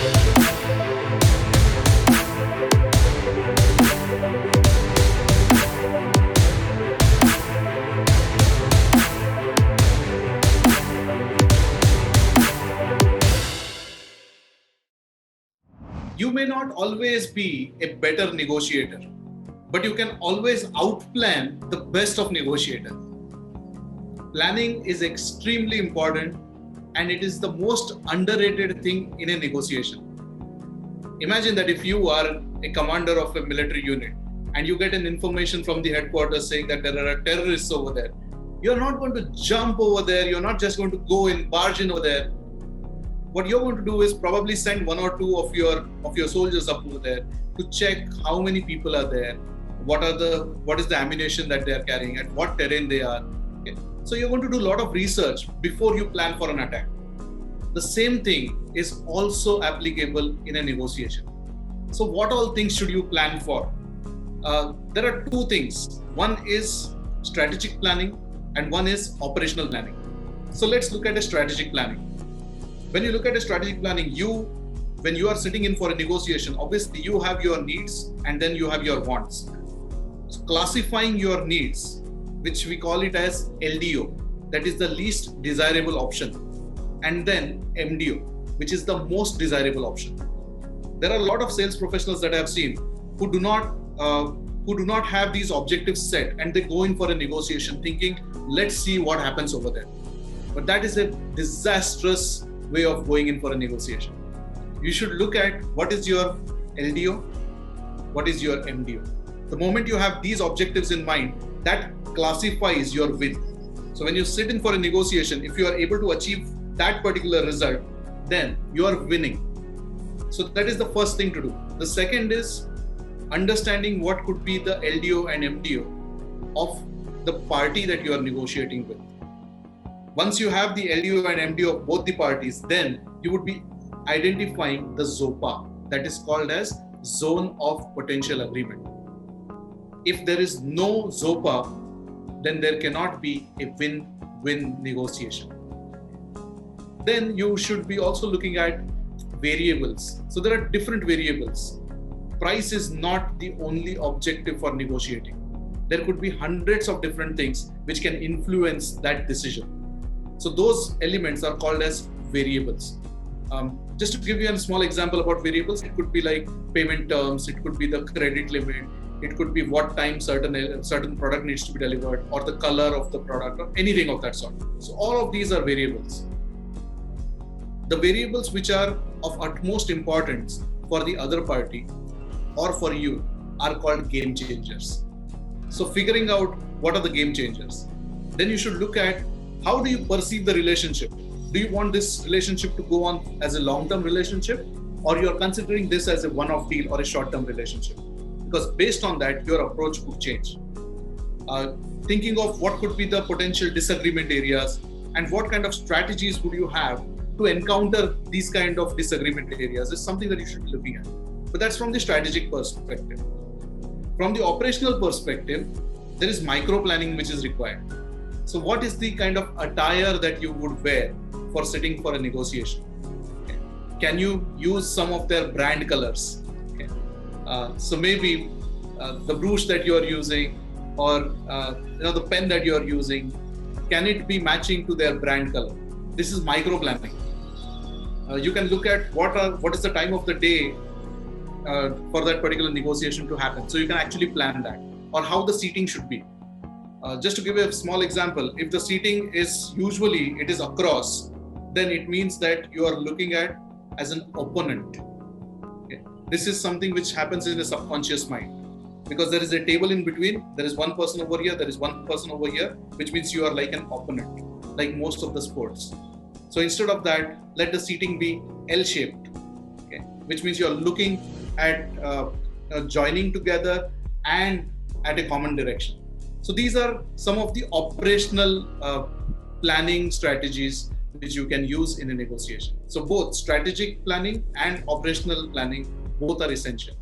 You may not always be a better negotiator, but you can always outplan the best of negotiators. Planning is extremely important and it is the most underrated thing in a negotiation. Imagine that if you are a commander of a military unit and you get an information from the headquarters saying that there are terrorists over there, you're not going to jump over there, you're not just going to go in, barge in over there. What you're going to do is probably send one or two of your soldiers up over there to check how many people are there, what is the ammunition that they are carrying, at what terrain they are. Okay. So you're going to do a lot of research before you plan for an attack. The same thing is also applicable in a negotiation. So what all things should you plan for? There are two things. One is strategic planning and one is operational planning. So let's look at a strategic planning. When you look at a strategic planning, when you are sitting in for a negotiation, obviously you have your needs and then you have your wants. So classifying your needs, which we call it as LDO, that is the least desirable option, and then MDO, which is the most desirable option. There are a lot of sales professionals that I have seen who do not have these objectives set, and they go in for a negotiation thinking, let's see what happens over there. But that is a disastrous way of going in for a negotiation. You should look at what is your LDO, what is your MDO. The moment you have these objectives in mind, that classifies your win. So when you sit in for a negotiation, if you are able to achieve that particular result, then you are winning. So that is the first thing to do. The second is understanding what could be the LDO and MDO of the party that you are negotiating with. Once you have the LDO and MDO of both the parties, then you would be identifying the ZOPA, that is called as Zone of Potential Agreement. If there is no ZOPA, then there cannot be a win-win negotiation. Then you should be also looking at variables. So there are different variables. Price is not the only objective for negotiating. There could be hundreds of different things which can influence that decision. So those elements are called as variables. Just to give you a small example about variables, it could be like payment terms, it could be the credit limit, it could be what time certain product needs to be delivered, or the color of the product, or anything of that sort. So all of these are variables. The variables which are of utmost importance for the other party or for you are called game changers. So figuring out what are the game changers, then you should look at how do you perceive the relationship. Do you want this relationship to go on as a long-term relationship, or you're considering this as a one-off deal or a short-term relationship? Because based on that, your approach could change. Thinking of what could be the potential disagreement areas and what kind of strategies would you have to encounter these kind of disagreement areas is something that you should be looking at. But that's from the strategic perspective. From the operational perspective, there is micro planning which is required. So what is the kind of attire that you would wear for sitting for a negotiation? Okay. Can you use some of their brand colors? Okay. So maybe the brooch that you are using, or the pen that you are using, can it be matching to their brand color? This is micro planning. You can look at what is the time of the day for that particular negotiation to happen. So you can actually plan that, or how the seating should be. Just to give a small example, if the seating is usually it is across, then it means that you are looking at as an opponent. Okay. This is something which happens in the subconscious mind, because there is a table in between. There is one person over here, there is one person over here, which means you are like an opponent, like most of the sports. So instead of that, let the seating be L-shaped, okay, which means you are looking at joining together and at a common direction. So these are some of the operational planning strategies which you can use in a negotiation. So both strategic planning and operational planning, both are essential.